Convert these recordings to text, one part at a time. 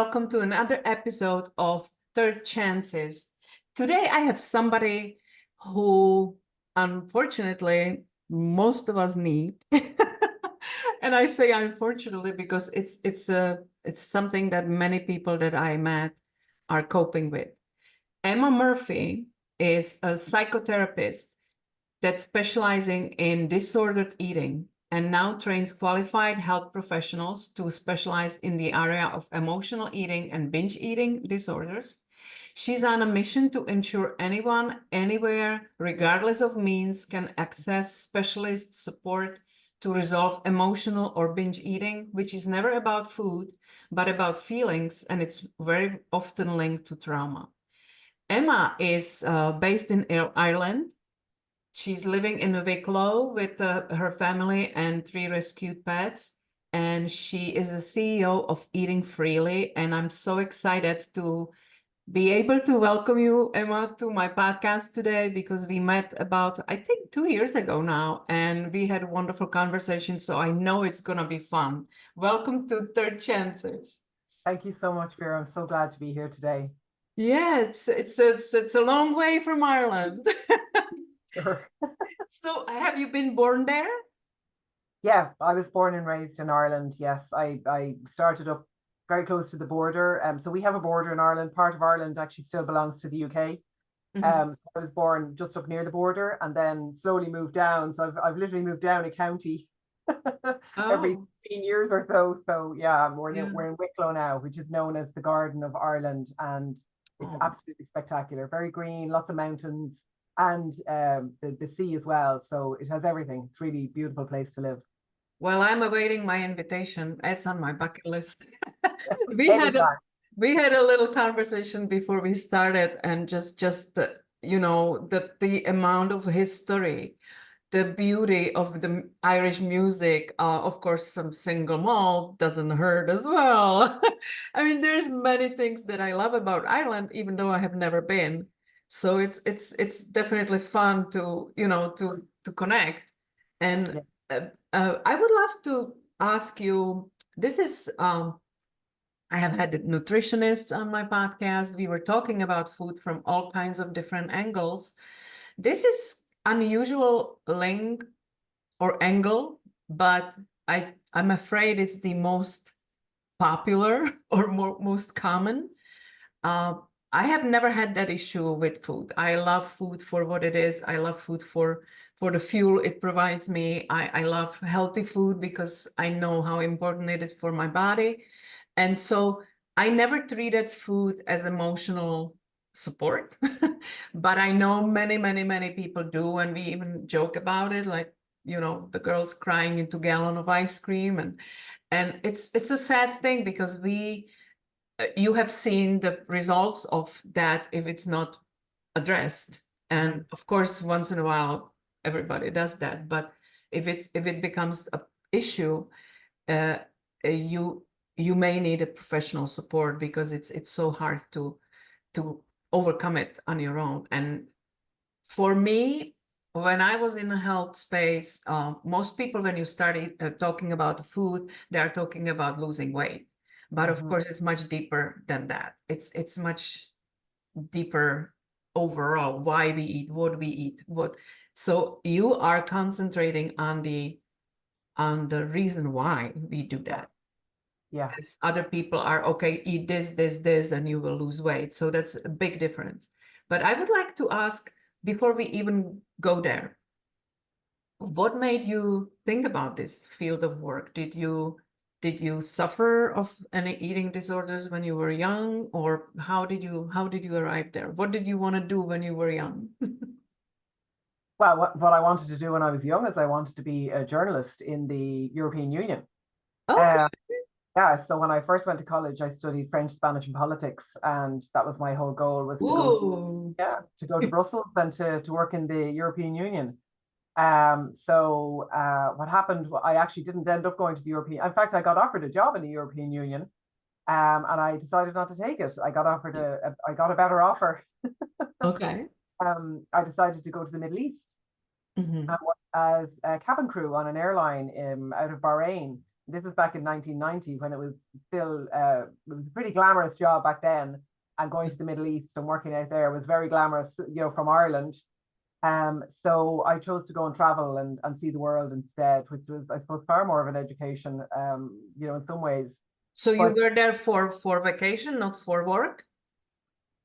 welcome to another episode of Third Chances. Today I have somebody who, unfortunately, most of us need. And I say unfortunately because it's something that many people that I met are coping with. Emma Murphy is a psychotherapist that's specializing in disordered eating and now trains qualified health professionals to specialize in the area of emotional eating and binge eating disorders. She's on a mission to ensure anyone, anywhere, regardless of means, can access specialist support to resolve emotional or binge eating, which is never about food, but about feelings, and it's very often linked to trauma. Emma is based in Ireland. She's living in Wicklow with her family and 3 rescued pets. And she is a CEO of Eating Freely. And I'm so excited to be able to welcome you, Emma, to my podcast today because we met about, I think, 2 years ago now. And we had a wonderful conversation. So I know it's going to be fun. Welcome to Third Chances. Thank you so much, Vera. I'm so glad to be here today. Yeah, it's a long way from Ireland. Sure. So have you been born there? Yeah, I was born and raised in Ireland. Yes, I started up very close to the border. So we have a border in Ireland. Part of Ireland actually still belongs to the UK. So I was born just up near the border and then slowly moved down. So I've literally moved down a county every Oh, 15 years or so. So yeah, yeah. we're in Wicklow now, which is known as the Garden of Ireland, and it's Oh. absolutely spectacular. Very green, lots of mountains, and the sea as well. So it has everything. It's really a beautiful place to live. Well, I'm awaiting my invitation. It's on my bucket list. We had a Anytime. we had a little conversation before we started, and just the amount of history, the beauty of the Irish music. Of course, some single malt doesn't hurt as well. I mean, there's many things that I love about Ireland, even though I have never been. So it's definitely fun to to connect. And Yeah. I would love to ask you. This is I have had nutritionists on my podcast. We were talking about food from all kinds of different angles. This is unusual link or angle, but I'm afraid it's the most popular or most common. Uh, I have never had that issue with food. I love food for what it is. I love food for the fuel it provides me. I love healthy food because I know how important it is for my body. And so I never treated food as emotional support, but I know many, many, many people do. And we even joke about it, like, the girls crying into a gallon of ice cream. And it's a sad thing because you have seen the results of that if it's not addressed. And of course, once in a while, everybody does that. But if it becomes an issue, uh, you may need a professional support because it's so hard to overcome it on your own. And for me, when I was in a health space, most people, when you start talking about food, they are talking about losing weight. But of course, it's much deeper than that. It's much deeper overall. Why we eat, what we eat, what. So you are concentrating on the reason why we do that. Yeah. As other people are, okay, eat this, and you will lose weight. So that's a big difference. But I would like to ask, before we even go there, what made you think about this field of work? Did you suffer of any eating disorders when you were young, or how did you arrive there? What did you want to do when you were young? Well, what I wanted to do when I was young is I wanted to be a journalist in the European Union. Okay. Uh, yeah, so when I first went to college, I studied French, Spanish, and politics, and that was my whole goal was to go to Ooh. to go to Brussels and to work in the European Union. What happened? I actually didn't end up going to the European. In fact, I got offered a job in the European Union, and I decided not to take it. I got offered I got a better offer. Okay. I decided to go to the Middle East Mm-hmm. and work as a cabin crew on an airline out of Bahrain. this was back in 1990 when it was still, it was a pretty glamorous job back then. And going to the Middle East and working out there was very glamorous, from Ireland. So I chose to go and travel and see the world instead, which was, I suppose, far more of an education, in some ways. So you But were there for vacation, not for work?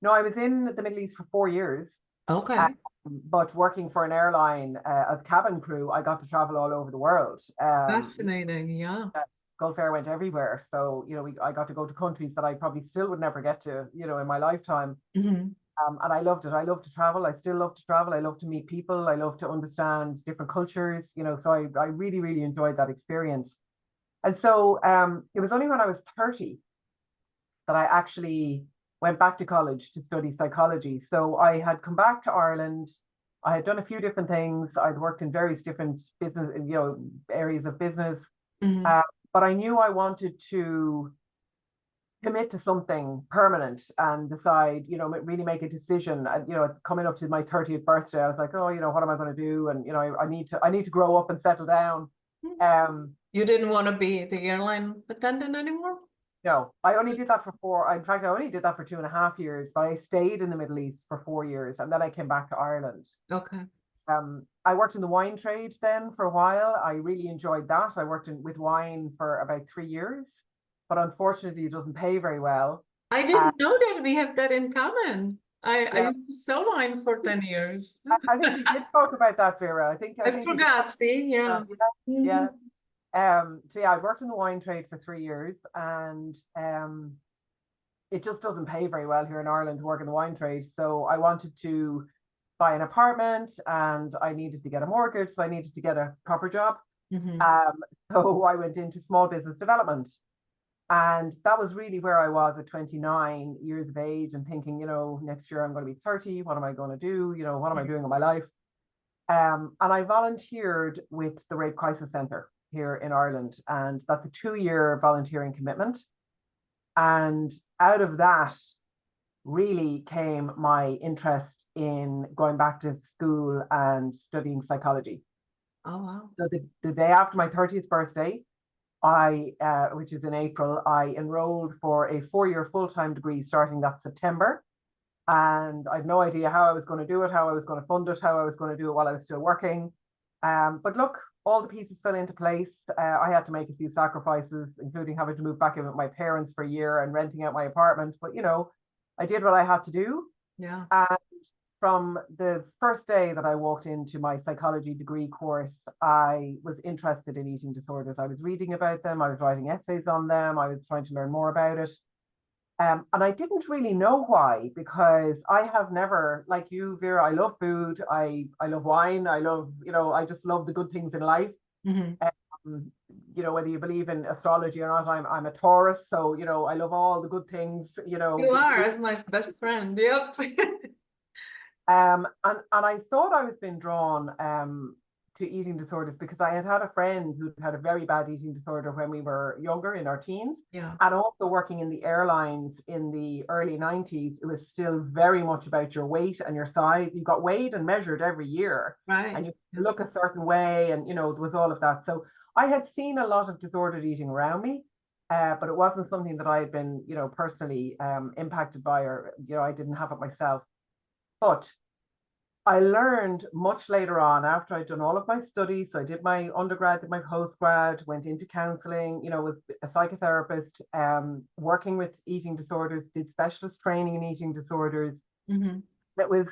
no, I was in the Middle East for 4 years. Okay. But working for an airline as cabin crew, I got to travel all over the world. Fascinating, yeah. Gulf Air went everywhere. So, I got to go to countries that I probably still would never get to, in my lifetime. Mm-hmm. And I loved it. I love to travel. I still love to travel. I love to meet people. I love to understand different cultures, so I really, really enjoyed that experience. And so it was only when I was 30 that I actually went back to college to study psychology. So I had come back to Ireland. I had done a few different things. I'd worked in various different business, areas of business. Mm-hmm. But I knew I wanted to commit to something permanent and decide, really make a decision. And, coming up to my 30th birthday, I was like, oh, what am I going to do? And, I need to grow up and settle down. You didn't want to be the airline attendant anymore? No, I only did that for four. In fact, I only did that for 2.5 years, but I stayed in the Middle East for 4 years and then I came back to Ireland. Okay. I worked in the wine trade then for a while. I really enjoyed that. I worked with wine for about 3 years, but unfortunately it doesn't pay very well. I didn't know that we have that in common. I Yeah, used to sell wine for 10 years. I think we did talk about that, Vera. I I think we did. forgot, see, yeah. Yeah. Mhm. So yeah, I worked in the wine trade for 3 years, and it just doesn't pay very well here in Ireland to work in the wine trade. So I wanted to buy an apartment, and I needed to get a mortgage, so I needed to get a proper job. Mhm. So I went into small business development. And that was really where I was at 29 years of age and thinking, next year I'm going to be 30. What am I going to do? What am I doing with my life? And I volunteered with the Rape Crisis Centre here in Ireland. And that's a 2-year volunteering commitment. And out of that really came my interest in going back to school and studying psychology. Oh, wow. So the day after my 30th birthday, which is in April, I enrolled for a 4-year full-time degree starting that September. And I had no idea how I was going to do it, how I was going to fund it, how I was going to do it while I was still working. But look, all the pieces fell into place. I had to make a few sacrifices, including having to move back in with my parents for a year and renting out my apartment. But, I did what I had to do. Yeah. And from the first day that I walked into my psychology degree course, I was interested in eating disorders. I was reading about them. I was writing essays on them. I was trying to learn more about it. And I didn't really know why, because I have never, like you, Vera, I love food. I love wine. I love, I just love the good things in life. Mm-hmm. Whether you believe in astrology or not, I'm a Taurus. So, I love all the good things, You are, as my best friend. Yep. And I thought I was being drawn to eating disorders because I had a friend who had a very bad eating disorder when we were younger, in our teens. Yeah. And also working in the airlines in the early 90s, it was still very much about your weight and your size. You got weighed and measured every year. Right. And you look a certain way, and, there was all of that. So I had seen a lot of disordered eating around me. But it wasn't something that I had been, personally impacted by, or, I didn't have it myself. But I learned much later on, after I'd done all of my studies. So I did my undergrad, did my postgrad, went into counseling, with a psychotherapist, working with eating disorders, did specialist training in eating disorders. Mm-hmm. That was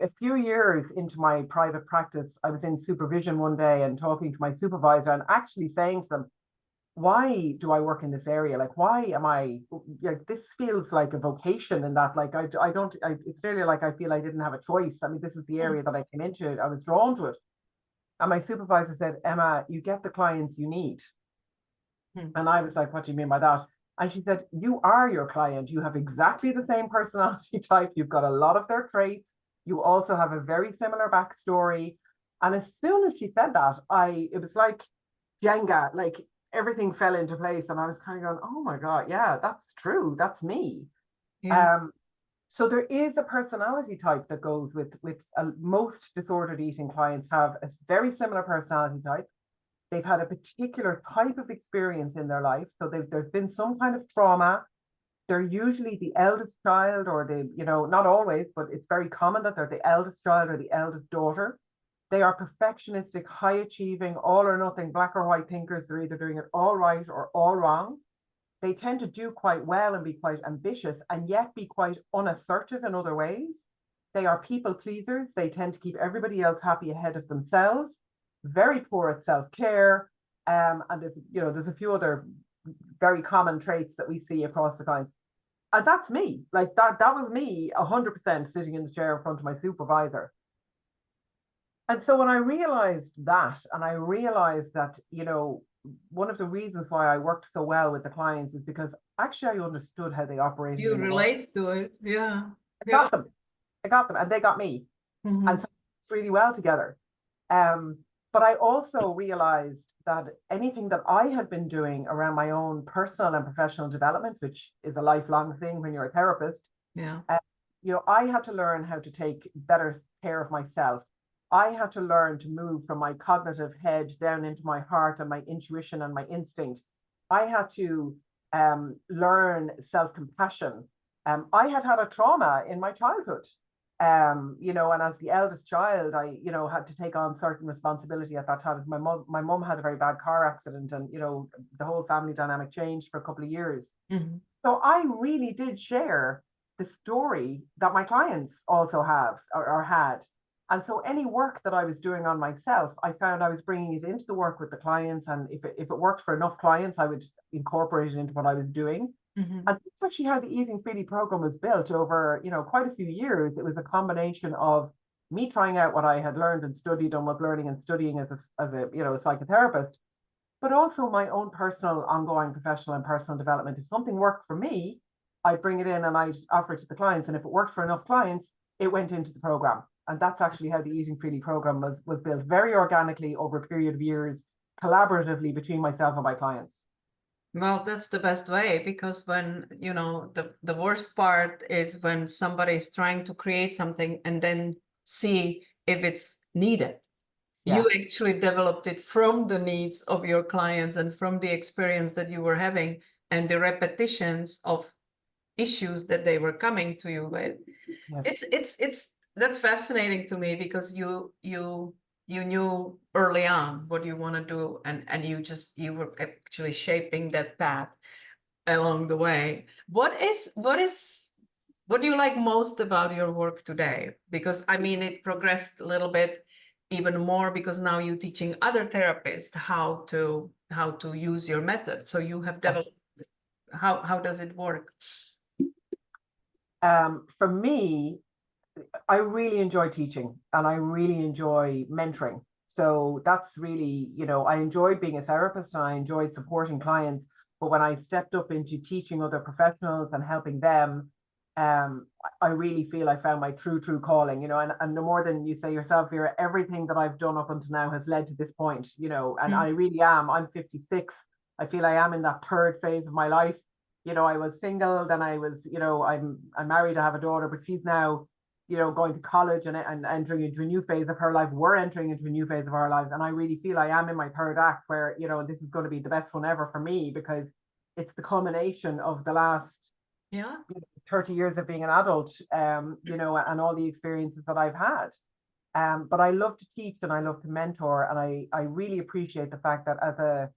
a few years into my private practice. I was in supervision one day and talking to my supervisor and actually saying to them, why do I work in this area? Like, why am I, this feels like a vocation, and that, like, it's really like I feel I didn't have a choice. I mean, this is the area that I came into. I was drawn to it. And my supervisor said, Emma, you get the clients you need. And I was like, what do you mean by that? And she said, you are your client. You have exactly the same personality type. You've got a lot of their traits. You also have a very similar backstory. And as soon as she said that, it was like Jenga, like everything fell into place. And I was kind of going, oh my God, yeah, that's true. That's me. Yeah. So there is a personality type that goes with most disordered eating clients have a very similar personality type. they've had a particular type of experience in their life. So there's been some kind of trauma. They're usually the eldest child, or not always, but it's very common that they're the eldest child or the eldest daughter. They are perfectionistic, high achieving, all or nothing, black or white thinkers. They're either doing it all right or all wrong. They tend to do quite well and be quite ambitious, and yet be quite unassertive in other ways. They are people pleasers. They tend to keep everybody else happy ahead of themselves. Very poor at self-care. And there's a few other very common traits that we see across the clients. And that's me. Like that was me 100% sitting in the chair in front of my supervisor. And so when I realized that, and I realized that, one of the reasons why I worked so well with the clients is because actually I understood how they operated. You relate to it. Yeah. I got them and they got me. Mm-hmm. And so it's really well together. But I also realized that anything that I had been doing around my own personal and professional development, which is a lifelong thing when you're a therapist, I had to learn how to take better care of myself. I had to learn to move from my cognitive head down into my heart and my intuition and my instinct. I had to learn self-compassion. I had a trauma in my childhood. And as the eldest child, I, had to take on certain responsibility at that time. My mom had a very bad car accident, and, the whole family dynamic changed for a couple of years. Mm-hmm. So I really did share the story that my clients also have or had. And so any work that I was doing on myself, I found I was bringing it into the work with the clients. And if it worked for enough clients, I would incorporate it into what I was doing. Mm-hmm. And that's actually how the Eating Freely program was built over, quite a few years. It was a combination of me trying out what I had learned and studied and was learning and studying as a psychotherapist, but also my own personal, ongoing professional and personal development. If something worked for me, I'd bring it in and I'd offer it to the clients. And if it worked for enough clients, it went into the program. And that's actually how the Eating Freely program was built, very organically over a period of years, collaboratively between myself and my clients. Well, that's the best way, because when, the worst part is when somebody is trying to create something and then see if it's needed. Yeah. You actually developed it from the needs of your clients and from the experience that you were having and the repetitions of issues that they were coming to you with. Yes. That's fascinating to me, because you knew early on what you want to do, and you were actually shaping that path along the way. What do you like most about your work today? Because I mean, it progressed a little bit even more, because now you're teaching other therapists how to use your method. So you have developed, how does it work? For me, I really enjoy teaching and I really enjoy mentoring. So that's really, I enjoyed being a therapist and I enjoyed supporting clients. But when I stepped up into teaching other professionals and helping them, I really feel I found my true calling, and no more than you say yourself, Vera, everything that I've done up until now has led to this point, and I really am. I'm 56. I feel I am in that third phase of my life. I was single, then I was, I'm married, I have a daughter, but she's now, going to college and entering into a new phase of her life. We're entering into a new phase of our lives. And I really feel I am in my third act where, this is going to be the best one ever for me, because it's the culmination of the last 30 years of being an adult, and all the experiences that I've had. But I love to teach and I love to mentor. And I really appreciate the fact that as a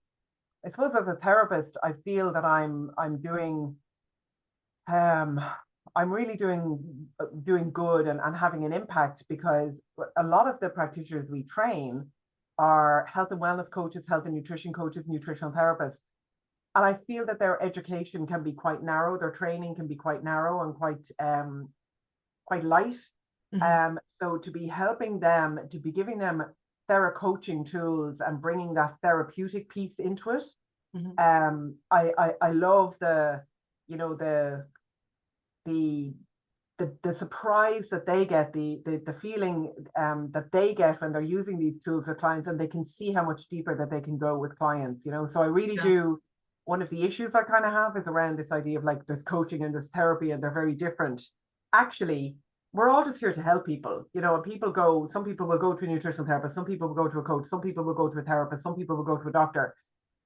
therapist, I feel that I'm doing, I'm really doing good and having an impact, because a lot of the practitioners we train are health and wellness coaches, health and nutrition coaches, nutritional therapists. And I feel that their education can be quite narrow, their training can be quite narrow and quite light. Mm-hmm. So to be helping them, to be giving them thera coaching tools and bringing that therapeutic piece into it. Mm-hmm. I love the surprise that they get, the feeling that they get when they're using these tools with clients, and they can see how much deeper that they can go with clients, so I really do. One of the issues I kind of have is around this idea of like there's coaching and there's therapy and they're very different. Actually, we're all just here to help people, you know, and some people will go to a nutritional therapist, some people will go to a coach, some people will go to a therapist, some people will go to a doctor.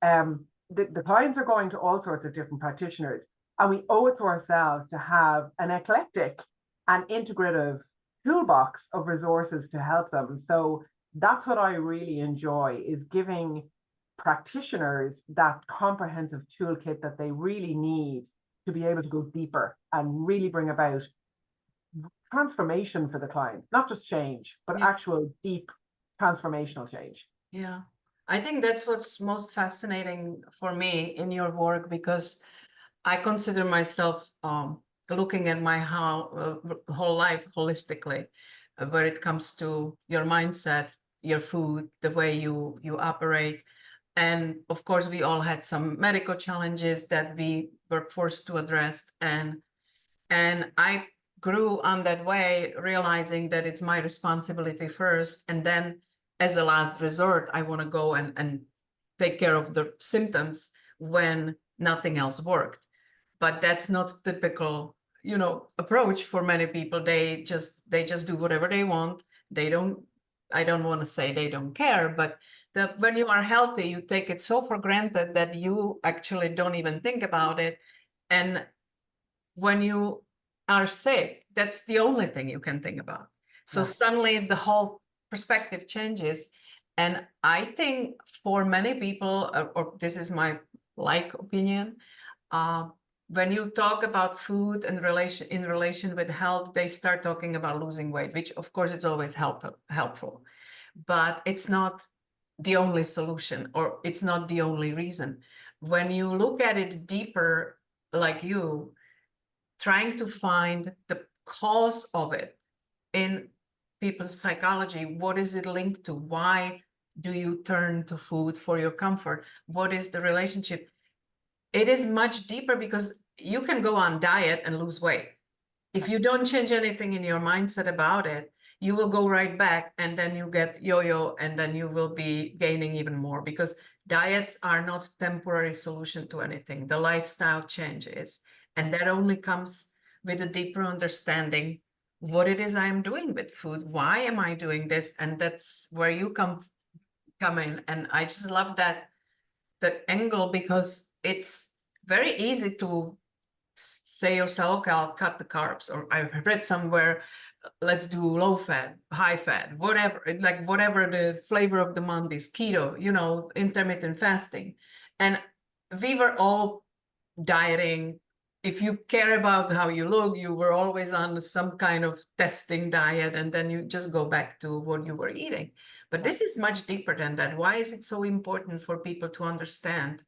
The clients are going to all sorts of different practitioners, and we owe it to ourselves to have an eclectic and integrative toolbox of resources to help them. So that's what I really enjoy, is giving practitioners that comprehensive toolkit that they really need to be able to go deeper and really bring about transformation for the client, not just change, but Yeah. actual deep transformational change. Yeah, I think that's what's most fascinating for me in your work, because I consider myself looking at my whole life holistically, where it comes to your mindset, your food, the way you operate. And of course, we all had some medical challenges that we were forced to address. And I grew on that way, realizing that it's my responsibility first. And then as a last resort, I want to go and take care of the symptoms when nothing else worked. But that's not typical, approach for many people. They just do whatever they want. I don't want to say they don't care, but when you are healthy, you take it so for granted that you actually don't even think about it. And when you are sick, that's the only thing you can think about. So suddenly the whole perspective changes. And I think for many people, or this is my opinion, when you talk about food and in relation with health, they start talking about losing weight, which of course it's always helpful, but it's not the only solution, or it's not the only reason. When you look at it deeper, like you, trying to find the cause of it in people's psychology, what is it linked to? Why do you turn to food for your comfort? What is the relationship? It is much deeper, because you can go on diet and lose weight. If you don't change anything in your mindset about it, you will go right back, and then you get yo-yo, and then you will be gaining even more, because diets are not temporary solution to anything. The lifestyle changes, and that only comes with a deeper understanding what it is I am doing with food. Why am I doing this? And that's where you come in. And I just love the angle, because it's very easy to say yourself, okay, I'll cut the carbs, or I've read somewhere, let's do low fat, high fat, whatever, like whatever the flavor of the month is, keto, intermittent fasting. And we were all dieting. If you care about how you look, you were always on some kind of testing diet, and then you just go back to what you were eating. But this is much deeper than that. Why is it so important for people to understand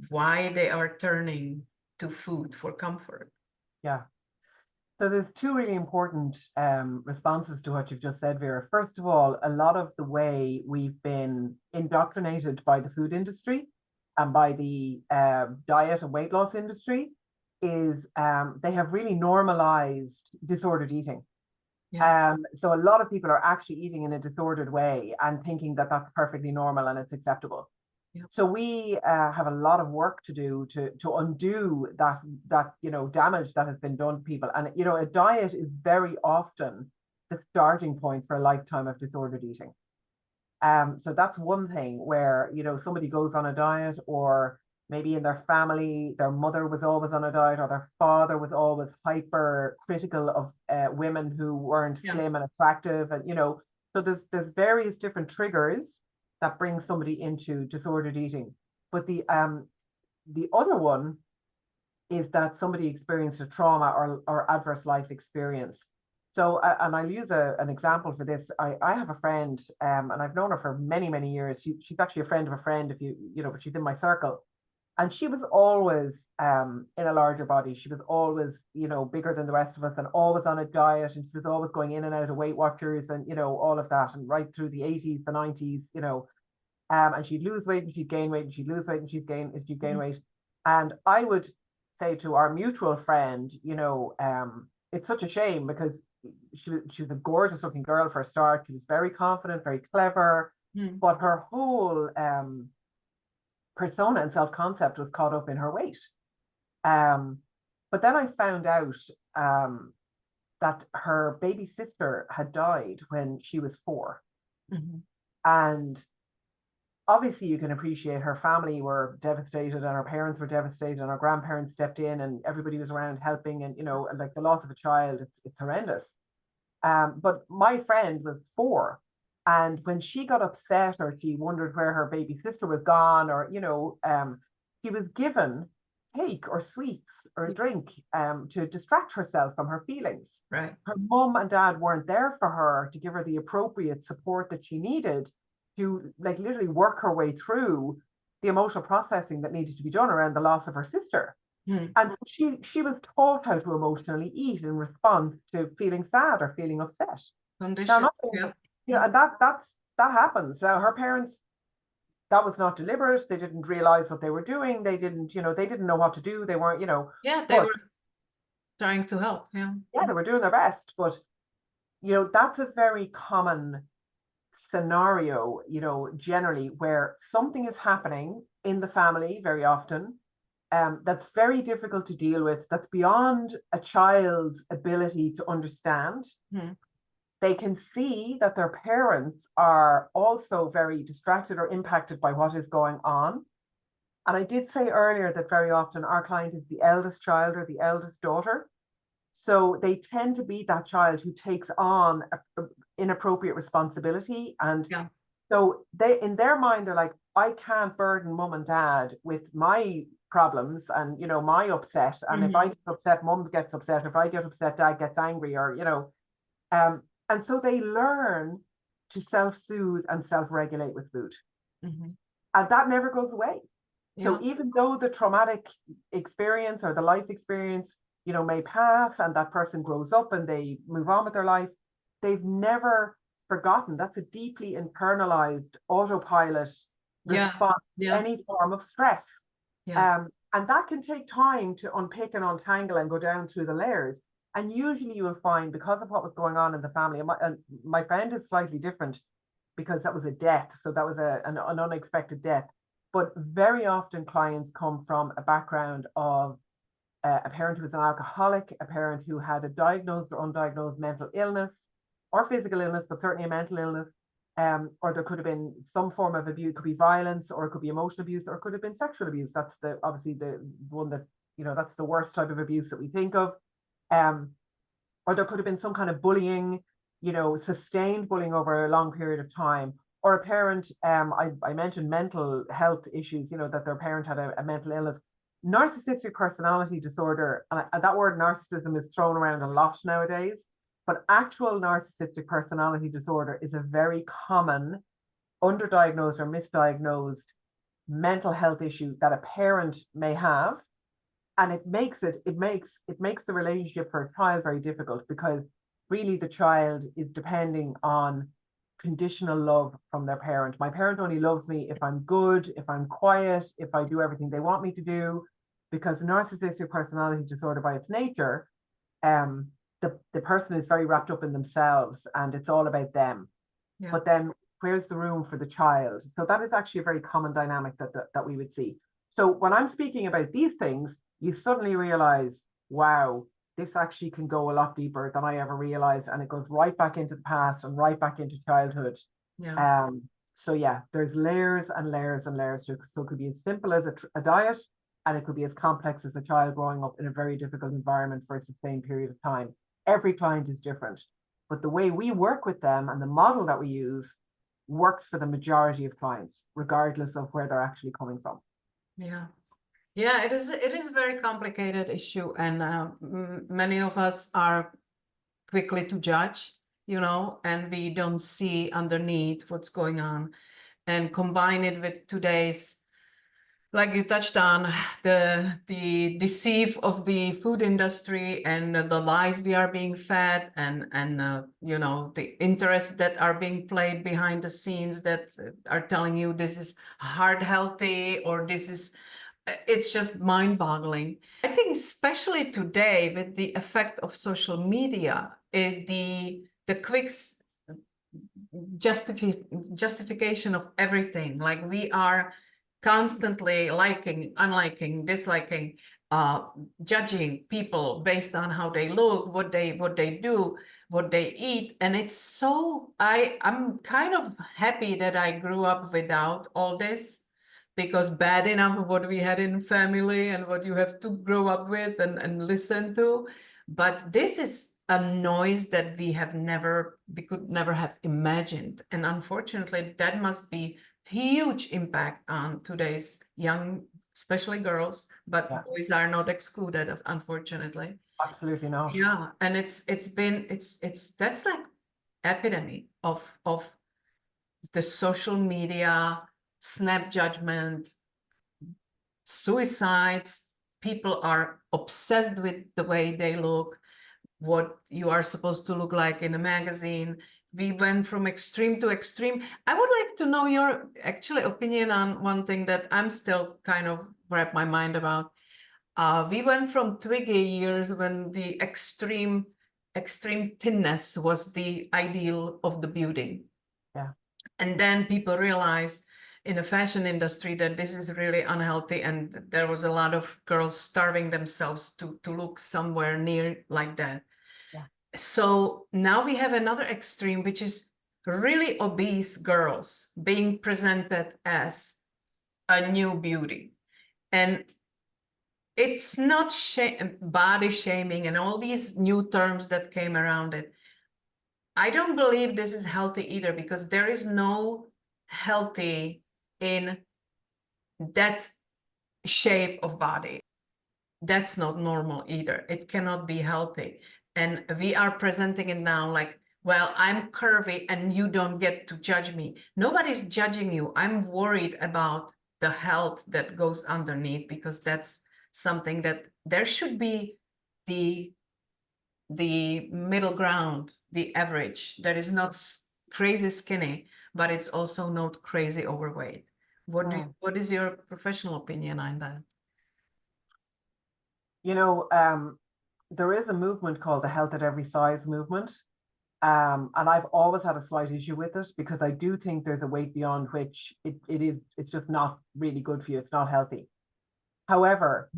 why they are turning to food for comfort? Yeah. So there's two really important responses to what you've just said, Vera. First of all, a lot of the way we've been indoctrinated by the food industry and by the diet and weight loss industry is they have really normalized disordered eating. Yeah. So a lot of people are actually eating in a disordered way and thinking that that's perfectly normal and it's acceptable. Yeah. So we have a lot of work to do to undo that damage that has been done to people. And a diet is very often the starting point for a lifetime of disordered eating. So that's one thing where somebody goes on a diet, or maybe in their family their mother was always on a diet, or their father was always hyper critical of women who weren't slim and attractive, and so there's various different triggers that brings somebody into disordered eating. But the other one is that somebody experienced a trauma or adverse life experience. So, and I'll use an example for this. I have a friend, and I've known her for many, many years. She's actually a friend of a friend, but she's in my circle. And she was always in a larger body. She was always, bigger than the rest of us, and always on a diet. And she was always going in and out of Weight Watchers, and all of that, and right through the 80s, the 90s, and she'd lose weight and she'd gain weight, and she'd lose weight and she'd gain weight. And I would say to our mutual friend, it's such a shame, because she was a gorgeous looking girl for a start. She was very confident, very clever, but her whole persona and self-concept was caught up in her weight. But then I found out that her baby sister had died when she was 4. Mhm. And obviously you can appreciate her family were devastated and her parents were devastated and her grandparents stepped in and everybody was around helping, and like the loss of a child, it's horrendous. But my friend was 4, and when she got upset or she wondered where her baby sister was gone, or she was given cake or sweets or a drink to distract herself from her feelings. Right. Her mum and dad weren't there for her to give her the appropriate support that she needed to, like, literally work her way through the emotional processing that needed to be done around the loss of her sister. Mm. And she was taught how to emotionally eat in response to feeling sad or feeling upset. Now, I'm Condition. not saying Yeah. and that happens. Now, her parents, that was not deliberate. They didn't realize what they were doing. They didn't know what to do. They weren't, Yeah, they but were trying to help. Yeah. yeah, they were doing their best. But that's a very common scenario, generally, where something is happening in the family very often, that's very difficult to deal with, that's beyond a child's ability to understand. Hmm. They can see that their parents are also very distracted or impacted by what is going on. And I did say earlier that very often our client is the eldest child or the eldest daughter. So they tend to be that child who takes on inappropriate responsibility. And Yeah. so they, in their mind, they're like, I can't burden mum and dad with my problems and, my upset. And if I get upset, mum gets upset. If I get upset, dad gets angry, or, and so they learn to self-soothe and self-regulate with food. Mhm. And that never goes away. So Yeah. even though the traumatic experience or the life experience, may pass and that person grows up and they move on with their life, they've never forgotten. That's a deeply internalized autopilot Yeah. response to Yeah. any form of stress. Yeah. And that can take time to unpick and untangle and go down through the layers. And usually you will find, because of what was going on in the family, and my friend is slightly different because that was a death. So that was an unexpected death. But very often clients come from a background of a parent who was an alcoholic, a parent who had a diagnosed or undiagnosed mental illness or physical illness, but certainly a mental illness. Or there could have been some form of abuse. It could be violence, or it could be emotional abuse, or it could have been sexual abuse. That's obviously the one that, that's the worst type of abuse that we think of. Or there could have been some kind of bullying, sustained bullying over a long period of time. Or a parent, I mentioned mental health issues, that their parent had a mental illness. Narcissistic personality disorder, and that word narcissism is thrown around a lot nowadays, but actual narcissistic personality disorder is a very common underdiagnosed or misdiagnosed mental health issue that a parent may have. And it makes the relationship for a child very difficult, because really the child is depending on conditional love from their parent. My parent only loves me if I'm good, if I'm quiet, if I do everything they want me to do. Because narcissistic personality disorder, by its nature, the person is very wrapped up in themselves and it's all about them. Yeah. But then where's the room for the child? So that is actually a very common dynamic that we would see. So when I'm speaking about these things, you suddenly realize, wow, this actually can go a lot deeper than I ever realized. And it goes right back into the past and right back into childhood. Yeah. So yeah, there's layers and layers and layers. So it could be as simple as a diet, and it could be as complex as a child growing up in a very difficult environment for a sustained period of time. Every client is different, but the way we work with them and the model that we use works for the majority of clients, regardless of where they're actually coming from. Yeah. Yeah, it is a very complicated issue, and many of us are quickly to judge, and we don't see underneath what's going on, and combine it with today's, like you touched on, the deceive of the food industry and the lies we are being fed, and the interests that are being played behind the scenes that are telling you this is heart healthy, or this is, it's just mind-boggling. I think especially today with the effect of social media, the quick justification of everything, like we are constantly liking, unliking, disliking, judging people based on how they look, what they do, what they eat. And it's so, I'm kind of happy that I grew up without all this, because bad enough of what we had in family and what you have to grow up with and listen to. But this is a noise that we could never have imagined. And unfortunately, that must be huge impact on today's young, especially girls, but Yeah, boys are not excluded, unfortunately. absolutely not. Yeah, and it's that's like epidemic of the social media, snap judgment, suicides. People are obsessed with the way they look, what you are supposed to look like in a magazine. We went from extreme to extreme. I would like to know your actually opinion on one thing that I'm still kind of wrap my mind about. We went from twiggy years when the extreme thinness was the ideal of the beauty. Yeah. And then people realized in the fashion industry that this is really unhealthy, and there was a lot of girls starving themselves to look somewhere near like that. Yeah. So now we have another extreme, which is really obese girls being presented as a new beauty. And it's not body shaming and all these new terms that came around it. I don't believe this is healthy either, because there is no healthy in that shape of body. That's not normal either. It cannot be healthy. And we are presenting it now like, well, I'm curvy and you don't get to judge me. Nobody's judging you. I'm worried about the health that goes underneath, because that's something that there should be the middle ground, the average. There is not crazy skinny, but it's also not crazy overweight. What is your professional opinion on that? You know, there is a movement called the Health at Every Size movement. And I've always had a slight issue with it, because I do think there's a weight beyond which it's just not really good for you. It's not healthy. However,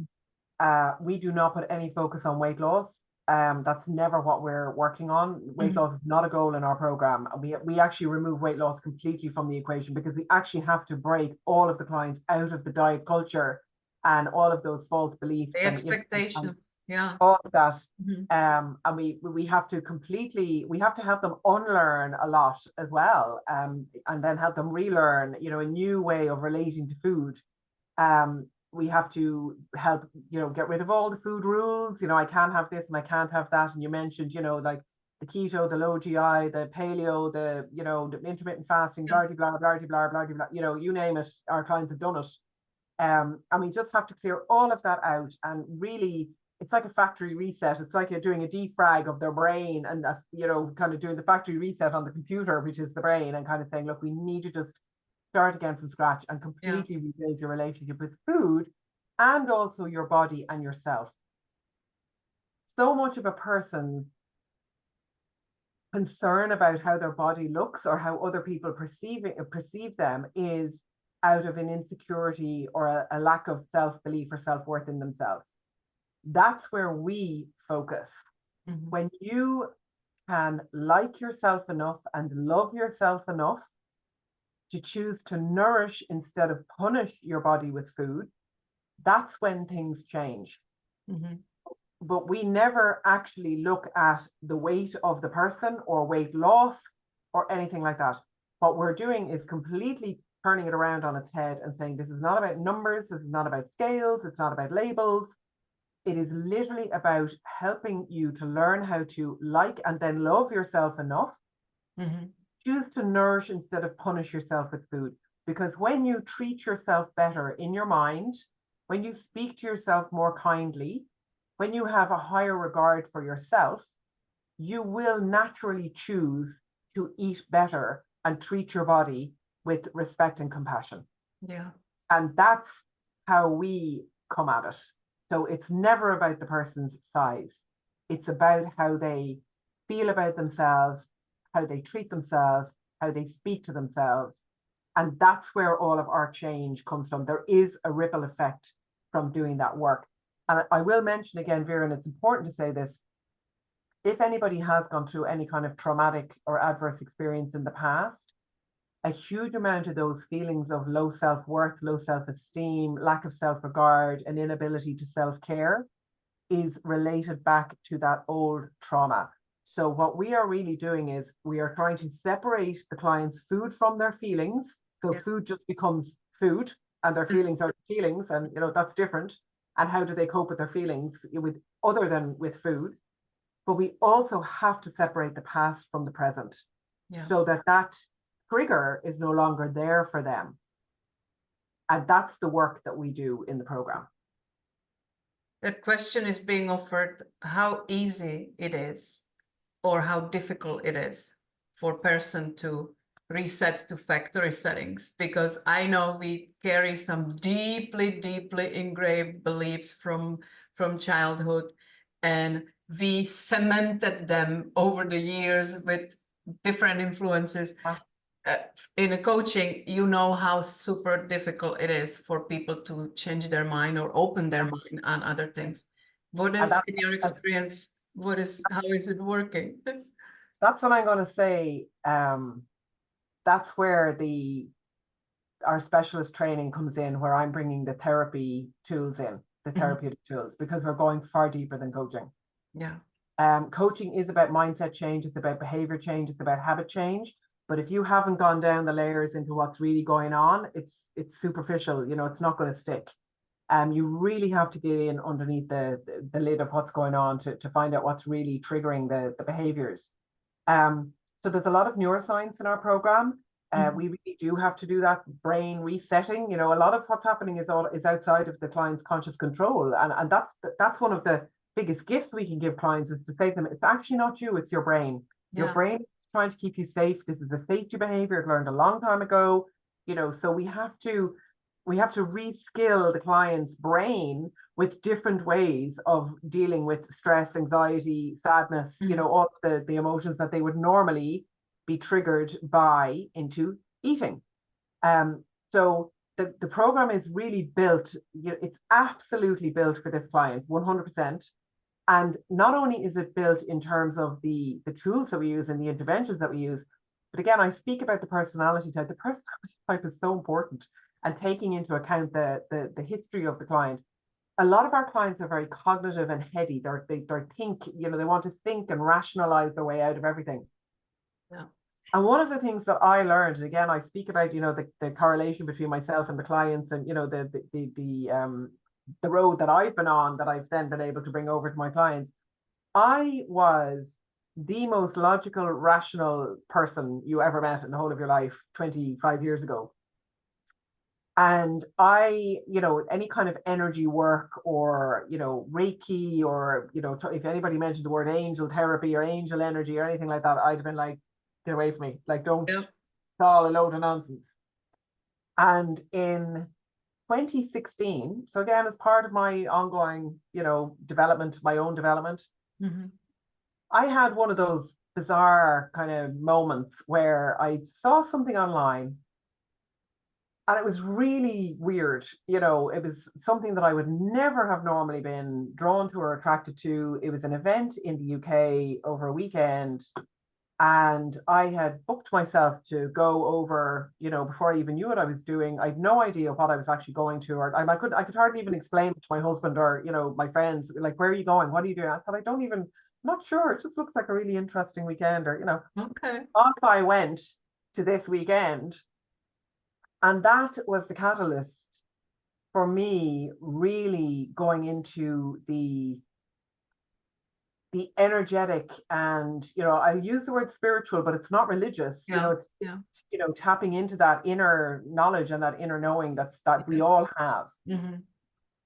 we do not put any focus on weight loss. That's never what we're working on. Weight loss is not a goal in our program. We actually remove weight loss completely from the equation, because we actually have to break all of the clients out of the diet culture and all of those false beliefs The and expectations, yeah. all of that. Mhm. And we have to help them unlearn a lot as well, and then help them relearn, a new way of relating to food. We have to help, get rid of all the food rules. I can't have this and I can't have that. And you mentioned, like the keto, the low GI, the paleo, the intermittent fasting, blah, blah, blah, blah, blah, blah, you name it, our clients have done it. And we just have to clear all of that out, and really, it's like a factory reset. It's like you're doing a defrag of their brain, and kind of doing the factory reset on the computer, which is the brain, and kind of saying, look, we need to just start again from scratch and completely rebuild your relationship with food and also your body and yourself. So much of a person's concern about how their body looks or how other people perceive them is out of an insecurity or a lack of self-belief or self-worth in themselves. That's where we focus. Mm-hmm. When you can like yourself enough and love yourself enough to choose to nourish instead of punish your body with food, that's when things change. Mm-hmm. But we never actually look at the weight of the person or weight loss or anything like that. What we're doing is completely turning it around on its head and saying, this is not about numbers, this is not about scales, it's not about labels. It is literally about helping you to learn how to like and then love yourself enough. Mm-hmm. Choose to nourish instead of punish yourself with food. Because when you treat yourself better in your mind, when you speak to yourself more kindly, when you have a higher regard for yourself, you will naturally choose to eat better and treat your body with respect and compassion. Yeah. And that's how we come at it. So it's never about the person's size. It's about how they feel about themselves, how they treat themselves, how they speak to themselves. And that's where all of our change comes from. There is a ripple effect from doing that work. And I will mention again, Vera, and it's important to say this, if anybody has gone through any kind of traumatic or adverse experience in the past, a huge amount of those feelings of low self-worth, low self-esteem, lack of self-regard, and inability to self-care is related back to that old trauma. So what we are really doing is we are trying to separate the client's food from their feelings. So food just becomes food and their feelings are feelings, and that's different. And how do they cope with their feelings with other than with food? But we also have to separate the past from the present, so that trigger is no longer there for them. And that's the work that we do in the program. The question is being offered how easy it is or how difficult it is for a person to reset to factory settings, because I know we carry some deeply, deeply engraved beliefs from childhood, and we cemented them over the years with different influences. In a coaching, you know how super difficult it is for people to change their mind or open their mind on other things. What is, in your experience, how is it working? That's what I'm going to say. That's where our specialist training comes in, where I'm bringing the therapy tools in, the therapeutic tools, because we're going far deeper than coaching. Yeah. Coaching is about mindset change. It's about behavior change. It's about habit change. But if you haven't gone down the layers into what's really going on, it's superficial. It's not going to stick. You really have to get in underneath the lid of what's going on to find out what's really triggering the behaviors. So there's a lot of neuroscience in our program. We really do have to do that brain resetting. A lot of what's happening is outside of the client's conscious control, and that's one of the biggest gifts we can give clients, is to say to them, it's actually not you, it's your brain. Your brain is trying to keep you safe. This is a safety behavior learned a long time ago. So we have to reskill the client's brain with different ways of dealing with stress, anxiety, sadness, all the emotions that they would normally be triggered by into eating. So the program is really built, it's absolutely built for this client, 100%. And not only is it built in terms of the tools that we use and the interventions that we use, but again, I speak about the personality type. The personality type is so important, and taking into account the history of the client. A lot of our clients are very cognitive and heady. They think, they want to think and rationalize their way out of everything. Yeah. And one of the things that I learned, and again, I speak about, the correlation between myself and the clients, and the road that I've been on, that I've then been able to bring over to my clients. I was the most logical, rational person you ever met in the whole of your life 25 years ago. And I, any kind of energy work or, Reiki, or, if anybody mentioned the word angel therapy or angel energy or anything like that, I'd have been like, get away from me. Like, don't, it's all a load of nonsense. And in 2016, so again, as part of my ongoing, development, my own development, I had one of those bizarre kind of moments where I saw something online, and it was really weird. It was something that I would never have normally been drawn to or attracted to. It was an event in the UK over a weekend, and I had booked myself to go over, before I even knew what I was doing. I had no idea what I was actually going to, or I could hardly even explain it to my husband or, my friends, like, where are you going? What are you doing? I said, I'm not sure. It just looks like a really interesting weekend, or, Okay. Off I went to this weekend. And that was the catalyst for me really going into the energetic, and I use the word spiritual, but it's not religious. It's tapping into that inner knowledge and that inner knowing that we all have.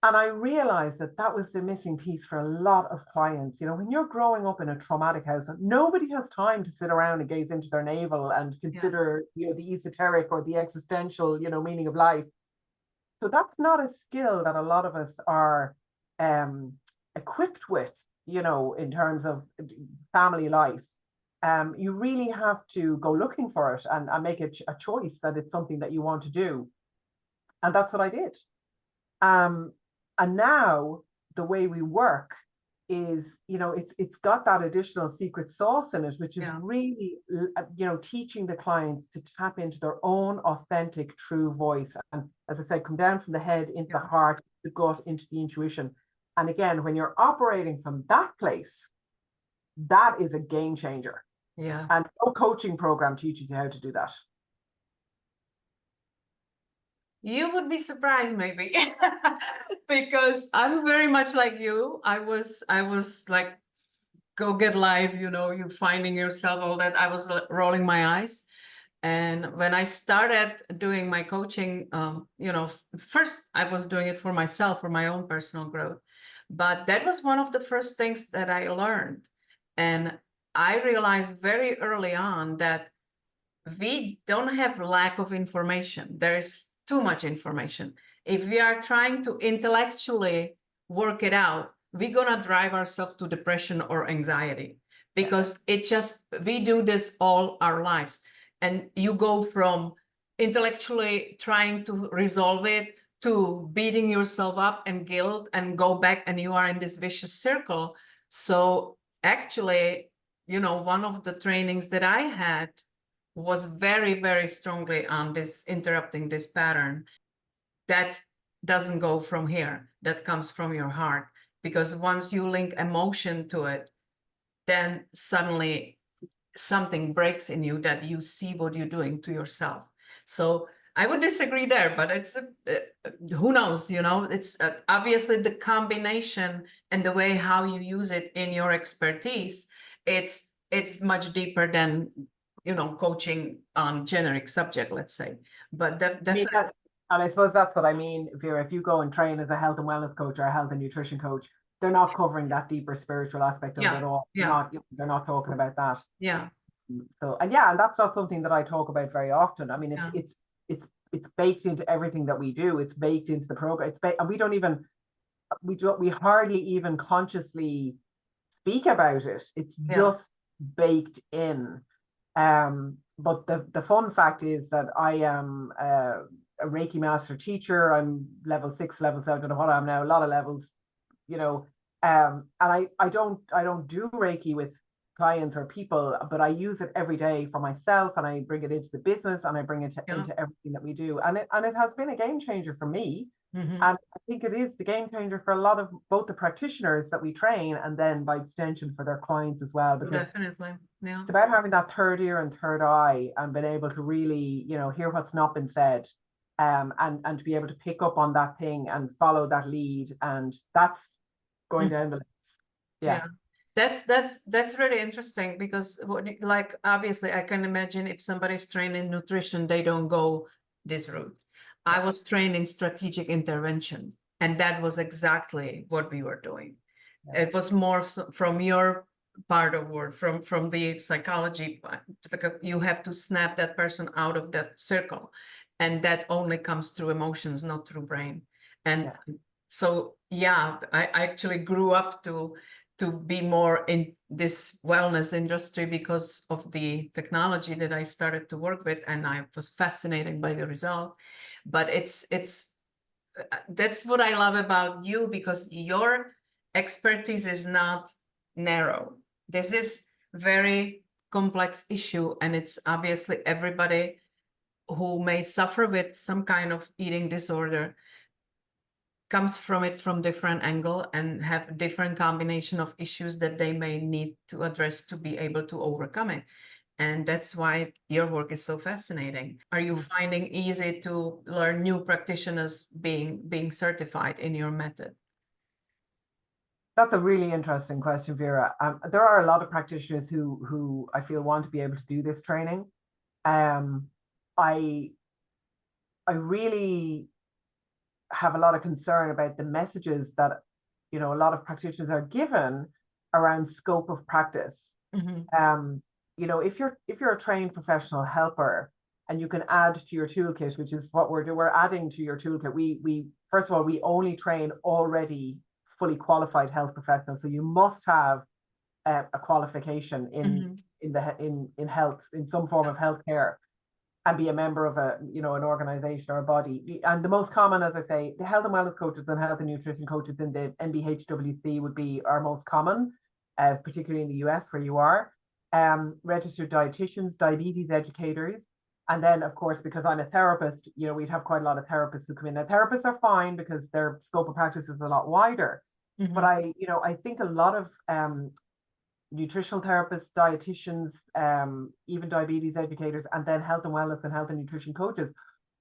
And I realized that was the missing piece for a lot of clients. When you're growing up in a traumatic house, nobody has time to sit around and gaze into their navel and consider the esoteric or the existential meaning of life. So that's not a skill that a lot of us are equipped with, in terms of family life. You really have to go looking for it and make a choice that it's something that you want to do. And that's what I did. And now the way we work is, you know, it's got that additional secret sauce in it, which is really, you know, teaching the clients to tap into their own authentic, true voice. And as I said, come down from the head into the heart, the gut, into the intuition. And again, when you're operating from that place, that is a game changer. Yeah. And no coaching program teaches you how to do that. You would be surprised maybe because I'm very much like you. I was like, go get live, you know, you finding yourself, all that. I was rolling my eyes. And when I started doing my coaching, you know, first I was doing it for myself, for my own personal growth. But that was one of the first things that I learned. And I realized very early on that we don't have lack of information. There is too much information. If we are trying to intellectually work it out, we're gonna drive ourselves to depression or anxiety, because it's just, we do this all our lives. And you go from intellectually trying to resolve it to beating yourself up and guilt and go back, and you are in this vicious circle. So actually, you know, one of the trainings that I had was very, very strongly on this, interrupting this pattern. That doesn't go from here, that comes from your heart. Because once you link emotion to it, then suddenly something breaks in you, that you see what you're doing to yourself. So I would disagree there, but it's who knows, you know, it's obviously the combination and the way how you use it in your expertise, it's much deeper than, you know, coaching on generic subject, let's say. But definitely. And I suppose that's what I mean, Vera. If you go and train as a health and wellness coach or a health and nutrition coach, they're not covering that deeper spiritual aspect of it at all. They're not talking about that. Yeah. So, and that's not something that I talk about very often. I mean, it's baked into everything that we do. It's baked into the program. And we don't even, we hardly even consciously speak about it. It's just baked in. But the fun fact is that I am a Reiki master teacher. I'm level 6, level 7, I don't know what I am now, a lot of levels, you know. And I don't do Reiki with clients or people, but I use it every day for myself, and I bring it into the business, and I bring it into everything that we do. And it has been a game changer for me. And I think it is the game changer for a lot of both the practitioners that we train, and then by extension for their clients as well. Because definitely, it's about having that third ear and third eye, and being able to really, you know, hear what's not been said, and to be able to pick up on that thing and follow that lead. And that's going down the list. That's really interesting, because like, obviously I can imagine if somebody's trained in nutrition, they don't go this route. I was trained in strategic intervention, and that was exactly what we were doing. It was more from your part of work, from the psychology. You have to snap that person out of that circle, and that only comes through emotions, not through brain. And so I actually grew up to be more in this wellness industry because of the technology that I started to work with, and I was fascinated by the result. But it's that's what I love about you, because your expertise is not narrow. This is very complex issue, and it's obviously everybody who may suffer with some kind of eating disorder comes from it from different angle, and have different combination of issues that they may need to address to be able to overcome it. And that's why your work is so fascinating. Are you finding easy to learn new practitioners being certified in your method? That's a really interesting question, Vera. There are a lot of practitioners who I feel want to be able to do this training. I really have a lot of concern about the messages that, you know, a lot of practitioners are given around scope of practice. You know, if you're a trained professional helper, and you can add to your toolkit, which is what we're doing, we're adding to your toolkit. We first of all, we only train already fully qualified health professionals, so you must have a qualification in health, in some form of healthcare. and be a member of a, you know, an organization or a body. And the most common, as I say, the health and wellness coaches and health and nutrition coaches in the NBHWC would be our most common, particularly in the US where you are. Registered dietitians, diabetes educators. And then, of course, because I'm a therapist, you know, we'd have quite a lot of therapists who come in. Now, therapists are fine because their scope of practice is a lot wider. But I think a lot of nutritional therapists, dietitians, even diabetes educators, and then health and wellness and health and nutrition coaches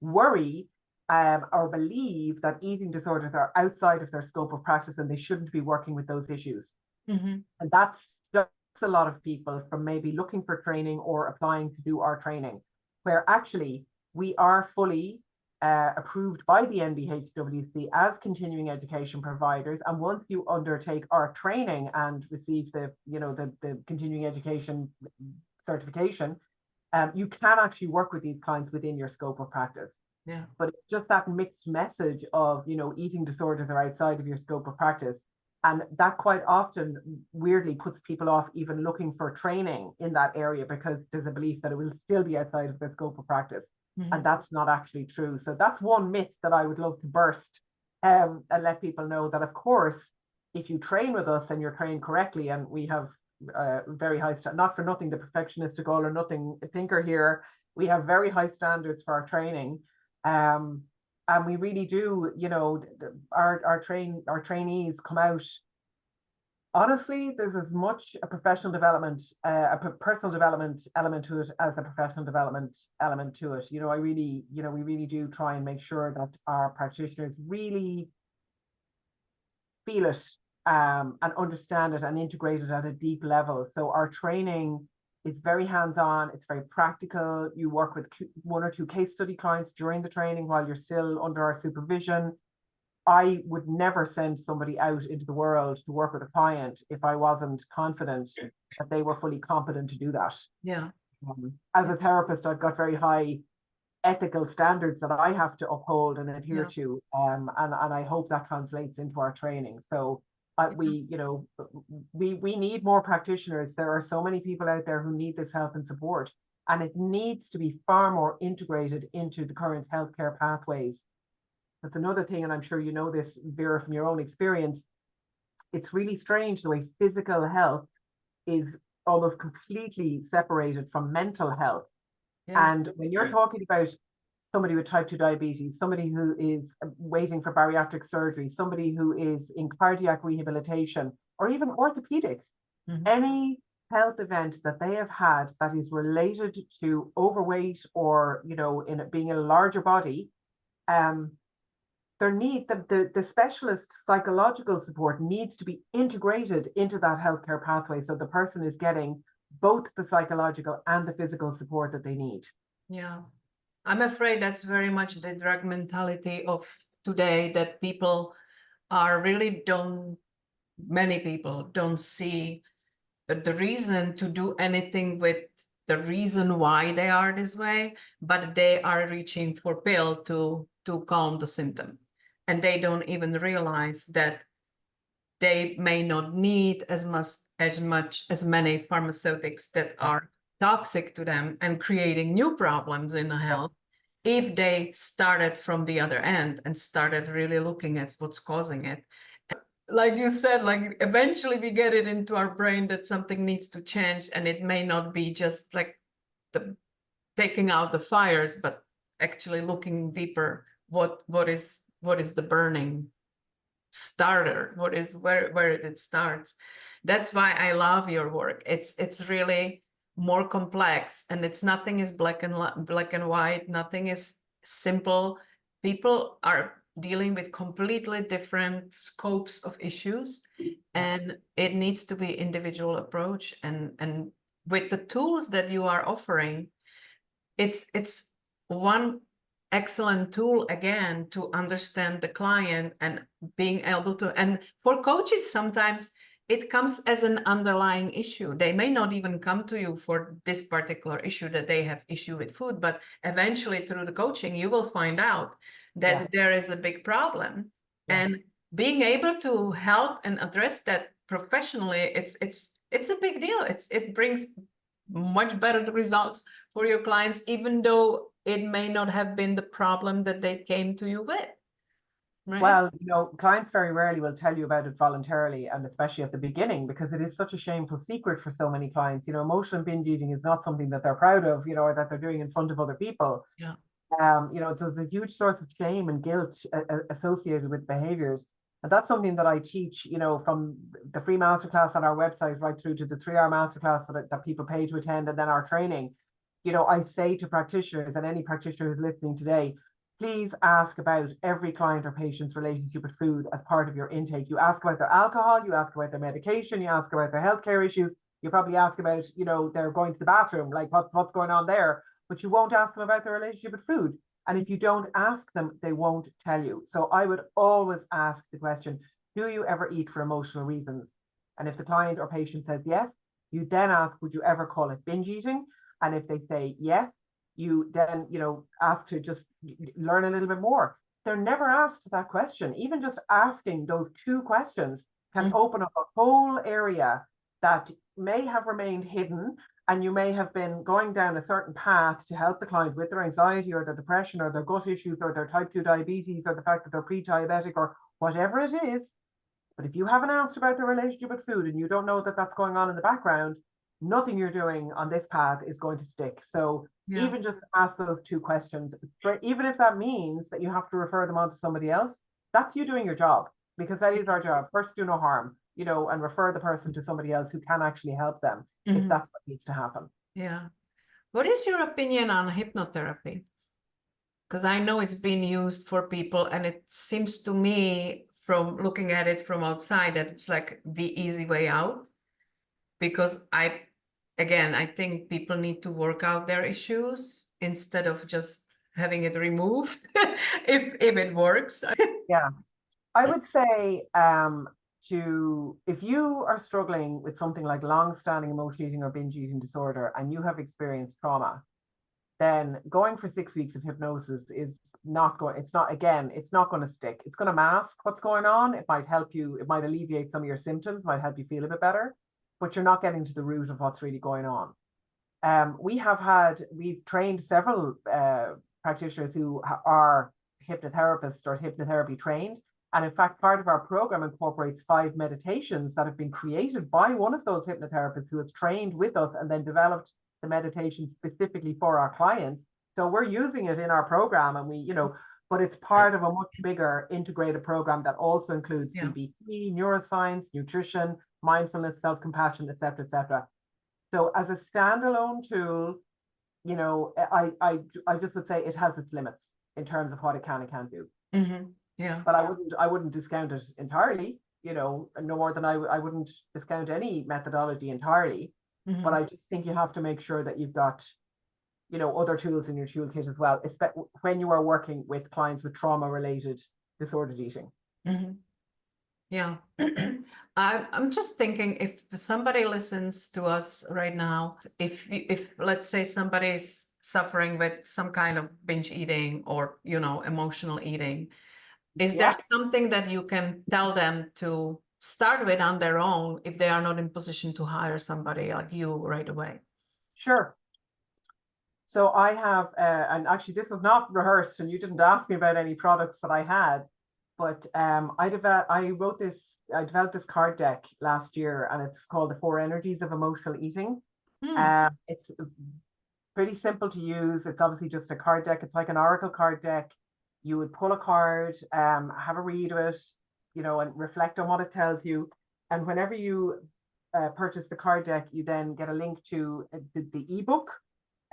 worry or believe that eating disorders are outside of their scope of practice and they shouldn't be working with those issues. And that's just a lot of people from maybe looking for training or applying to do our training, where actually we are fully approved by the NBHWC as continuing education providers. And once you undertake our training and receive the, you know, the continuing education certification, you can actually work with these clients within your scope of practice. Yeah. But it's just that mixed message of, you know, eating disorders are outside of your scope of practice. And that quite often weirdly puts people off even looking for training in that area because there's a belief that it will still be outside of their scope of practice. And that's not actually true. So that's one myth that I would love to burst and let people know that, of course, if you train with us and you're trained correctly, and we have very high, not for nothing, the perfectionistic all or nothing thinker here, we have very high standards for our training. And we really do, you know, our trainees come out. Honestly, there's as much a professional development, a personal development element to it as a professional development element to it. You know, we really do try and make sure that our practitioners really feel it and understand it and integrate it at a deep level. So our training is very hands-on, it's very practical. You work with 1 or 2 case study clients during the training while you're still under our supervision. I would never send somebody out into the world to work with a client if I wasn't confident that they were fully competent to do that. Yeah. As a therapist, I've got very high ethical standards that I have to uphold and adhere to. And I hope that translates into our training. So we need more practitioners. There are so many people out there who need this help and support, and it needs to be far more integrated into the current healthcare pathways. That's another thing, and I'm sure you know this, Vera, from your own experience. It's really strange the way physical health is almost completely separated from mental health. And when you're talking about somebody with type 2 diabetes, somebody who is waiting for bariatric surgery, somebody who is in cardiac rehabilitation, or even orthopedics, any health event that they have had that is related to overweight or, you know, in it being a larger body, the specialist psychological support needs to be integrated into that healthcare pathway, so the person is getting both the psychological and the physical support that they need. Yeah, I'm afraid that's very much the drug mentality of today, that many people don't see the reason to do anything with the reason why they are this way, but they are reaching for pill to calm the symptom. And they don't even realize that they may not need as many pharmaceutics that are toxic to them and creating new problems in the health, if they started from the other end and started really looking at what's causing it. Like you said, like eventually we get it into our brain that something needs to change, and it may not be just like the taking out the fires, but actually looking deeper. What is the burning starter? What is where it starts? That's why I love your work. It's really more complex, and nothing is black and white. Nothing is simple. People are dealing with completely different scopes of issues, and it needs to be individual approach. And with the tools that you are offering, it's one excellent tool again to understand the client and being able to, and for coaches sometimes it comes as an underlying issue. They may not even come to you for this particular issue that they have issue with food, but eventually through the coaching you will find out that there is a big problem. And being able to help and address that professionally, it's a big deal. It brings much better results for your clients, even though it may not have been the problem that they came to you with, right? Well, clients very rarely will tell you about it voluntarily, and especially at the beginning, because it is such a shameful secret for so many clients. Emotional binge eating is not something that they're proud of, or that they're doing in front of other people. Yeah. There's a huge source of shame and guilt associated with behaviors. And that's something that I teach, from the free masterclass on our website right through to the 3-hour masterclass that people pay to attend, and then our training. I'd say to practitioners, and any practitioner who's listening today, please ask about every client or patient's relationship with food as part of your intake. You ask about their alcohol, you ask about their medication, you ask about their healthcare issues, you probably ask about, they're going to the bathroom, like what's going on there, but you won't ask them about their relationship with food. And if you don't ask them, they won't tell you. So I would always ask the question, do you ever eat for emotional reasons? And if the client or patient says yes, you then ask, would you ever call it binge eating? And if they say yes, you then, ask to just learn a little bit more. They're never asked that question. Even just asking those 2 questions can open up a whole area that may have remained hidden, and you may have been going down a certain path to help the client with their anxiety or their depression or their gut issues or their type 2 diabetes or the fact that they're pre-diabetic or whatever it is. But if you haven't asked about their relationship with food and you don't know that that's going on in the background, nothing you're doing on this path is going to stick. So even just ask those 2 questions, even if that means that you have to refer them on to somebody else, that's you doing your job, because that is our job. First, do no harm, and refer the person to somebody else who can actually help them if that's what needs to happen. Yeah. What is your opinion on hypnotherapy? Because I know it's been used for people, and it seems to me, from looking at it from outside, that it's like the easy way out. Because I think people need to work out their issues instead of just having it removed, if it works. Yeah, I would say if you are struggling with something like long-standing emotional eating or binge eating disorder and you have experienced trauma, then going for 6 weeks of hypnosis is not going, it's not going to stick. It's going to mask what's going on. It might help you, it might alleviate some of your symptoms, might help you feel a bit better, but you're not getting to the root of what's really going on. We've trained several practitioners who are hypnotherapists or hypnotherapy trained. And in fact, part of our program incorporates 5 meditations that have been created by one of those hypnotherapists who has trained with us and then developed the meditation specifically for our clients. So we're using it in our program, and but it's part of a much bigger integrated program that also includes CBT, neuroscience, nutrition, mindfulness, self-compassion, etc., etc. So as a standalone tool, I just would say it has its limits in terms of what it can and can't do. Yeah. But I wouldn't discount it entirely, no more than I wouldn't discount any methodology entirely. But I just think you have to make sure that you've got, other tools in your toolkit as well, especially when you are working with clients with trauma-related disordered eating. Yeah. I'm just thinking, if somebody listens to us right now, if let's say somebody is suffering with some kind of binge eating or, emotional eating, is there something that you can tell them to start with on their own if they are not in position to hire somebody like you right away? Sure. So I have, and actually this was not rehearsed and you didn't ask me about any products that I had, but I developed this card deck last year, and it's called the 4 Energies of Emotional Eating. It's pretty simple to use. It's obviously just a card deck. It's like an oracle card deck. You would pull a card, have a read of it, and reflect on what it tells you. And whenever you purchase the card deck, you then get a link to the ebook.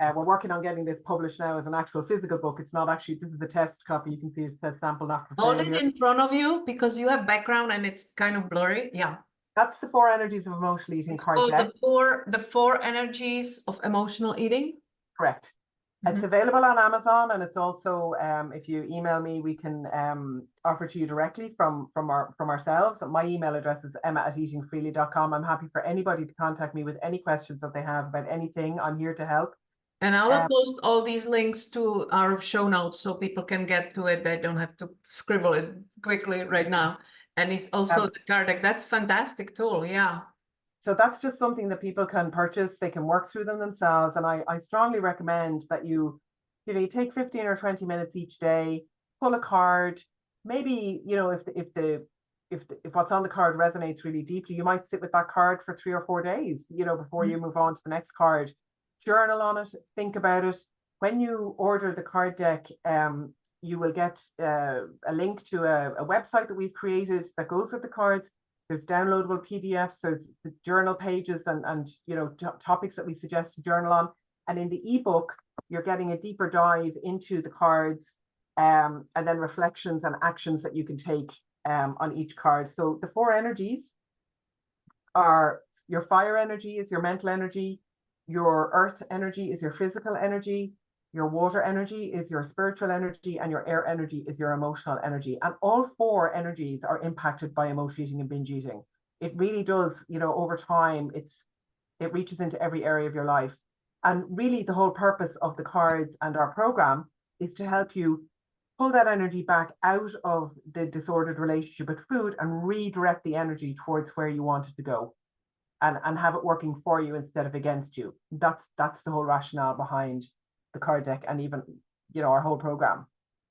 We're working on getting this published now as an actual physical book. It's not actually, this is a test copy. You can see it says sample not for sale. Hold it in front of you because you have background and it's kind of blurry. Yeah. That's the 4 Energies of Emotional Eating card deck. The four energies of emotional eating. Correct. It's available on Amazon, and it's also, if you email me, we can offer to you directly from ourselves. My email address is emma@eatingfreely.com. I'm happy for anybody to contact me with any questions that they have about anything. I'm here to help. And I will post all these links to our show notes so people can get to it. They don't have to scribble it quickly right now. And it's also the card deck. That's fantastic tool. Yeah. So that's just something that people can purchase. They can work through them themselves. And I strongly recommend that you take 15 or 20 minutes each day, pull a card. Maybe, if what's on the card resonates really deeply, you might sit with that card for 3 or 4 days, before you move on to the next card. Journal on it, think about it. When you order the card deck, you will get a link to a website that we've created that goes with the cards. There's downloadable PDFs, there's the journal pages and topics that we suggest to journal on. And in the ebook, you're getting a deeper dive into the cards, and then reflections and actions that you can take on each card. So the 4 energies are: your fire energy is your mental energy, your earth energy is your physical energy, your water energy is your spiritual energy, and your air energy is your emotional energy. And all 4 energies are impacted by emotional eating and binge eating. It really does, over time, it reaches into every area of your life. And really the whole purpose of the cards and our program is to help you pull that energy back out of the disordered relationship with food and redirect the energy towards where you want it to go, and have it working for you instead of against you. That's the whole rationale behind the card deck and even, our whole program.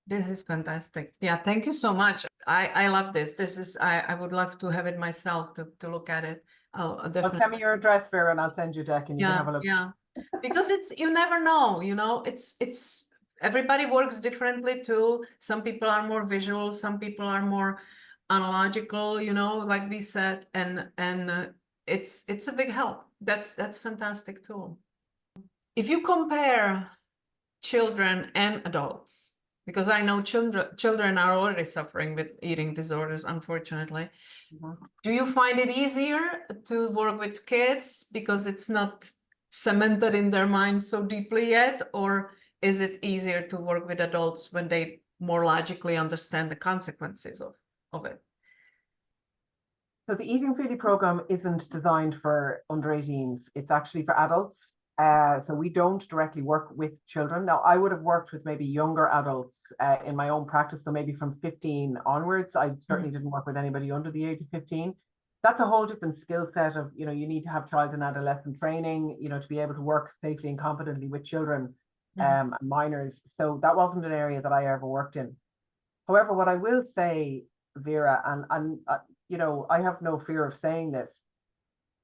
This is fantastic. Yeah, thank you so much. I love this. This is, I would love to have it myself to look at it. I'll Well, definitely. send me your address, Vera, and I'll send you a deck and you can have a look. Yeah, because you never know, it's everybody works differently too. Some people are more visual, some people are more analogical, like we said, and it's a big help. That's fantastic too. If you compare children and adults, because I know children are already suffering with eating disorders, unfortunately. Do you find it easier to work with kids because it's not cemented in their minds so deeply yet, or is it easier to work with adults when they more logically understand the consequences of it? So the Eating Freely program isn't designed for under 18s. It's actually for adults. So we don't directly work with children. Now, I would have worked with maybe younger adults in my own practice. So maybe from 15 onwards, I certainly didn't work with anybody under the age of 15. That's a whole different skill set of, you need to have child and adolescent training, to be able to work safely and competently with children and minors. So that wasn't an area that I ever worked in. However, what I will say, Vera, and I have no fear of saying this,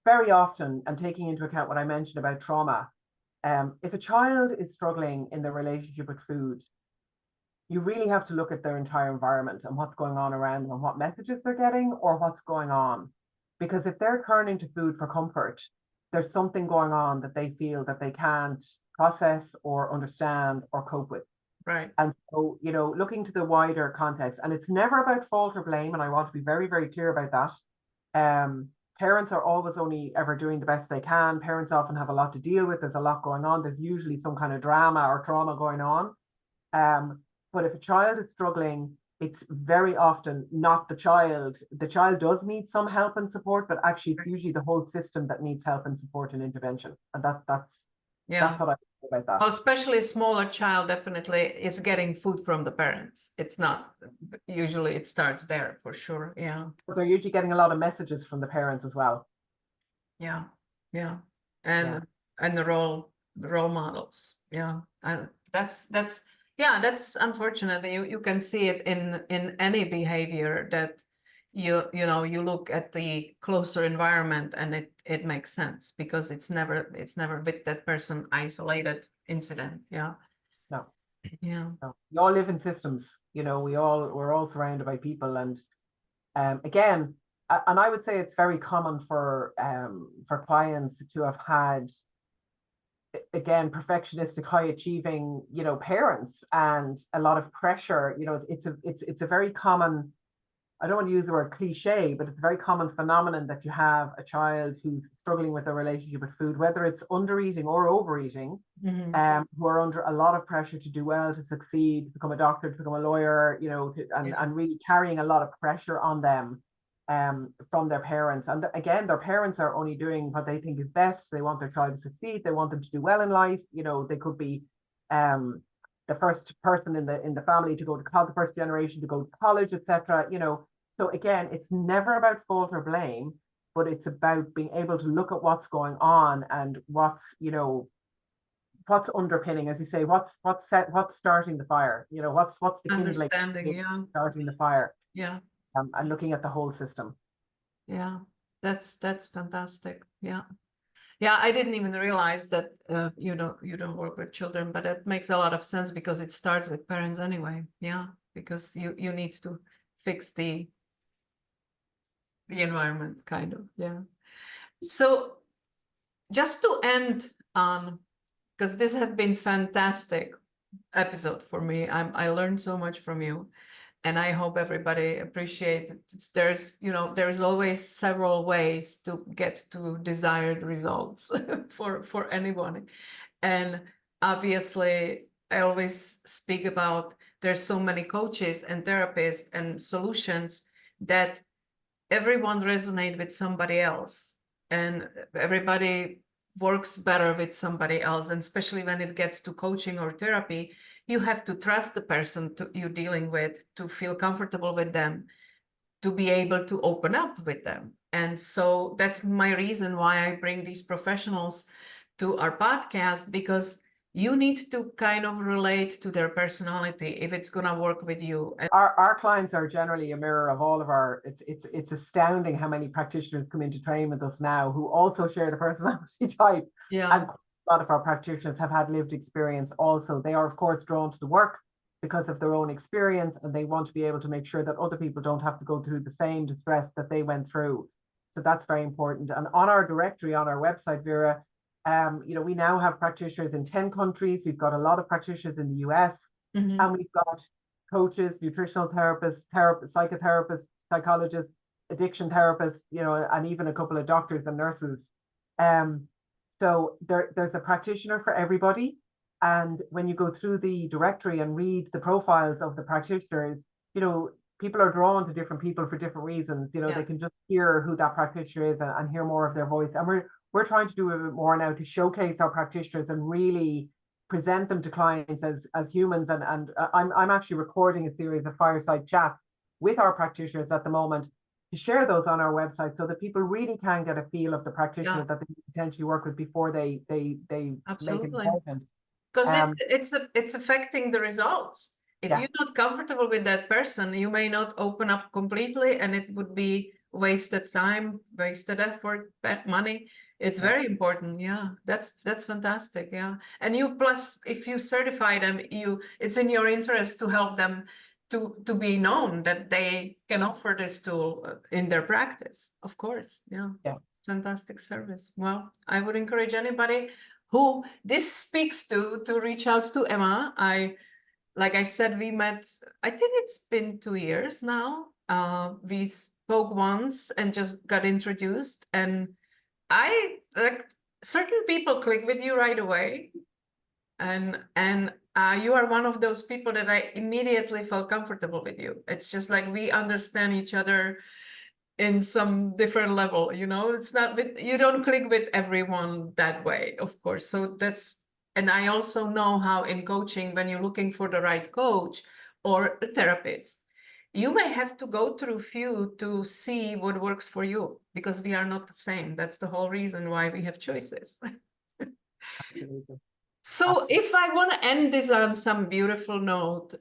very often, and taking into account what I mentioned about trauma, if a child is struggling in their relationship with food, you really have to look at their entire environment and what's going on around them and what messages they're getting or what's going on. Because if they're turning to food for comfort, there's something going on that they feel that they can't process or understand or cope with. Right. And so, looking to the wider context, and it's never about fault or blame, and I want to be very, very clear about that. Parents are always only ever doing the best they can. Parents often have a lot to deal with. There's a lot going on. There's usually some kind of drama or trauma going on. But if a child is struggling, it's very often not the child. The child does need some help and support, but actually it's usually the whole system that needs help and support and intervention. And that's what I think about that. Well, especially a smaller child definitely is getting food from the parents. It's not, usually it starts there for sure. Yeah. But they're usually getting a lot of messages from the parents as well. Yeah. And the role models. Yeah. And that's unfortunate. You can see it in any behavior that you look at the closer environment and it makes sense because it's never with that person isolated incident. Yeah. No. Yeah. No. We all live in systems, we're all surrounded by people. And again, and I would say it's very common for clients to have had, again, perfectionistic, high achieving, parents, and a lot of pressure. It's a very common, I don't want to use the word cliche, but it's a very common phenomenon that you have a child who's struggling with their relationship with food, whether it's undereating or overeating, who are under a lot of pressure to do well, to succeed, to become a doctor, to become a lawyer, and really carrying a lot of pressure on them from their parents. And again, their parents are only doing what they think is best. They want their child to succeed. They want them to do well in life. They could be the first person in the family to go to college, the first generation to go to college, etc. So again, it's never about fault or blame, but it's about being able to look at what's going on and what's, what's underpinning, as you say, what's starting the fire, what's the kindling Understanding, yeah. starting the fire, Yeah. and looking at the whole system. Yeah. That's fantastic. Yeah. Yeah, I didn't even realize that you don't work with children, but it makes a lot of sense because it starts with parents anyway. Yeah, because you need to fix the environment, kind of. Yeah. So just to end on, because this has been fantastic episode for me. I learned so much from you, and I hope everybody appreciates it. There's always several ways to get to desired results for anybody. And obviously, I always speak about there's so many coaches and therapists and solutions that everyone resonates with somebody else, and everybody works better with somebody else. And especially when it gets to coaching or therapy, you have to trust the person you're dealing with, to feel comfortable with them, to be able to open up with them. And so that's my reason why I bring these professionals to our podcast, because you need to kind of relate to their personality if it's going to work with you. And our clients are generally a mirror of all of our, it's astounding how many practitioners come into training with us now who also share the personality type. yeah, And a lot of our practitioners have had lived experience also. They are, of course, drawn to the work because of their own experience, and they want to be able to make sure that other people don't have to go through the same distress that they went through. So that's very important. And on our directory, on our website, Vera, we now have practitioners in 10 countries. We've got a lot of practitioners in the US, and we've got coaches, nutritional therapists, psychotherapists, psychologists, addiction therapists, and even a couple of doctors and nurses. So there's a practitioner for everybody. And when you go through the directory and read the profiles of the practitioners, people are drawn to different people for different reasons. They can just hear who that practitioner is and hear more of their voice. And we're trying to do a bit more now to showcase our practitioners and really present them to clients as humans. And I'm actually recording a series of fireside chats with our practitioners at the moment to share those on our website, so that people really can get a feel of the practitioner that they potentially work with before they make an appointment. Because it's affecting the results. If you're not comfortable with that person, you may not open up completely, and it would be wasted time, wasted effort, bad money. It's very important. Yeah, that's fantastic. Yeah. And plus, if you certify them, it's in your interest to help them to be known that they can offer this tool in their practice. Of course. Yeah. Fantastic service. Well, I would encourage anybody who this speaks to reach out to Emma. Like I said, we met, I think it's been 2 years now. We spoke once and just got introduced, and certain people click with you right away. And you are one of those people that I immediately felt comfortable with you. It's just like we understand each other in some different level, it's not you don't click with everyone that way, of course. So and I also know how in coaching, when you're looking for the right coach or a therapist, you may have to go through few to see what works for you, because we are not the same. That's the whole reason why we have choices. Absolutely. So if I want to end this on some beautiful note,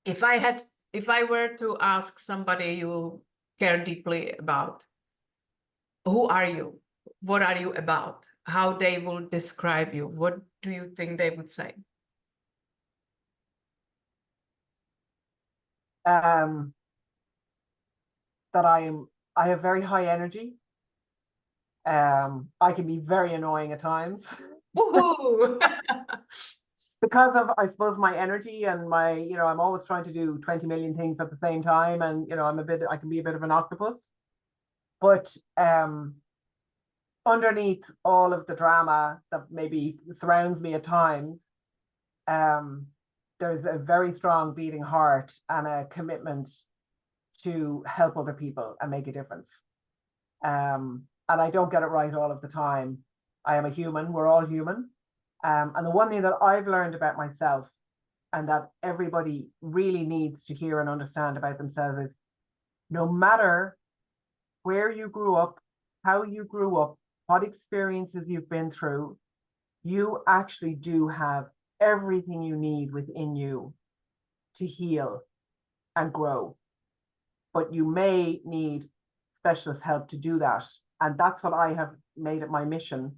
if I were to ask somebody you care deeply about, who are you? What are you about? How they will describe you? What do you think they would say? That I have very high energy. I can be very annoying at times. Because of, I suppose, my energy and my, I'm always trying to do 20 million things at the same time. And, I can be a bit of an octopus. But underneath all of the drama that maybe surrounds me at times, there's a very strong beating heart and a commitment to help other people and make a difference. And I don't get it right all of the time. I am a human. We're all human. And the one thing that I've learned about myself, and that everybody really needs to hear and understand about themselves, is no matter where you grew up, how you grew up, what experiences you've been through, you actually do have everything you need within you to heal and grow. But you may need specialist help to do that. And that's what I have made it my mission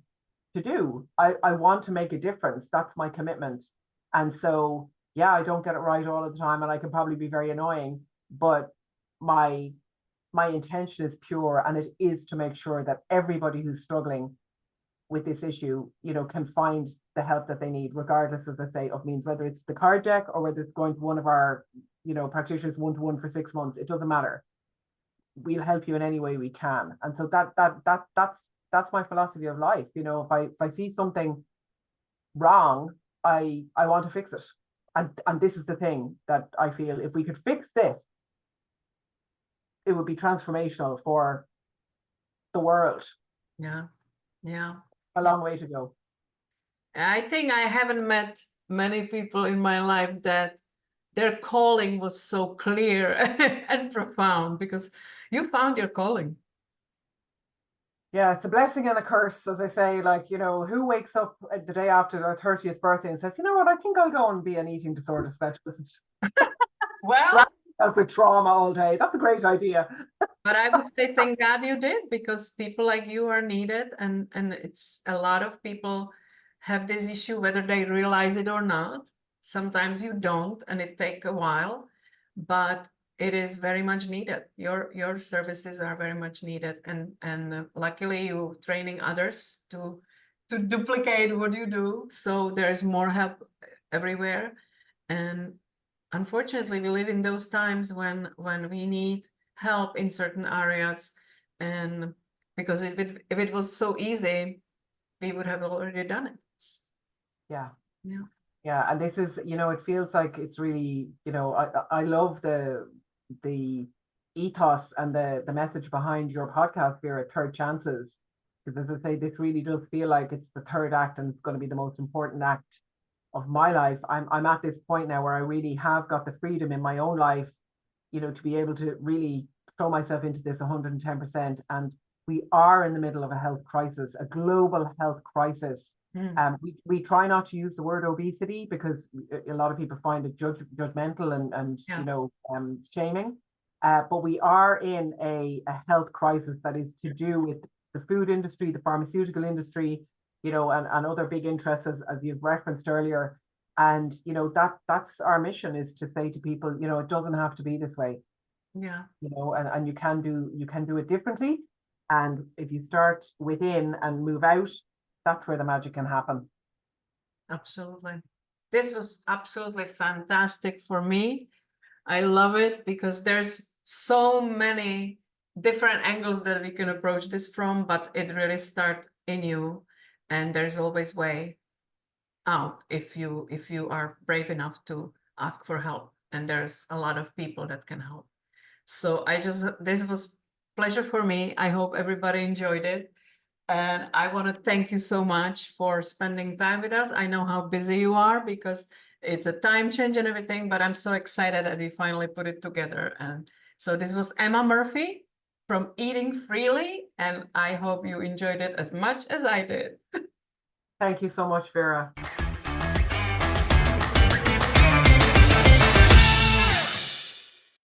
to do. I want to make a difference. That's my commitment. And so, yeah, I don't get it right all of the time, and I can probably be very annoying, but my intention is pure, and it is to make sure that everybody who's struggling with this issue, can find the help that they need, regardless, as I say, of means, whether it's the card deck or whether it's going to one of our, practitioners one-to-one for 6 months. It doesn't matter. We'll help you in any way we can. And so that's my philosophy of life. If I see something wrong, I want to fix it. And this is the thing that I feel, if we could fix this, it would be transformational for the world. Yeah. A long way to go. I think I haven't met many people in my life that their calling was so clear and profound, because you found your calling. Yeah, it's a blessing and a curse, as I say. Like, who wakes up the day after their 30th birthday and says, you know what, I think I'll go and be an eating disorder specialist. Well, with trauma all day. That's a great idea. But I would say thank God you did, because people like you are needed, and it's a lot of people have this issue, whether they realize it or not. Sometimes you don't, and it takes a while, but it is very much needed. Your services are very much needed, and luckily you training others to duplicate what you do, so there's more help everywhere. And unfortunately, we live in those times when we need help in certain areas, and because if it was so easy, we would have already done it. Yeah, and this is, it feels like it's really, I love the ethos and the message behind your podcast here at Third Chances, because, as I say, this really does feel like it's the third act, and it's going to be the most important act of my life. I'm at this point now where I really have got the freedom in my own life, to be able to really throw myself into this 110%. And we are in the middle of a health crisis, a global health crisis. We try not to use the word obesity, because a lot of people find it judgmental and shaming. But we are in a health crisis that is to do with the food industry, the pharmaceutical industry, and other big interests, as you've referenced earlier. And, that's our mission, is to say to people, it doesn't have to be this way. Yeah. And you can do it differently. And if you start within and move out, that's where the magic can happen. Absolutely. This was absolutely fantastic for me. I love it, because there's so many different angles that we can approach this from, but it really starts in you, and there's always way out if you are brave enough to ask for help, and there's a lot of people that can help. So this was pleasure for me. I hope everybody enjoyed it, and I want to thank you so much for spending time with us. I know how busy you are, because it's a time change and everything, but I'm so excited that we finally put it together. And so this was Emma Murphy from Eating Freely, and I hope you enjoyed it as much as I did. Thank you so much, Vera.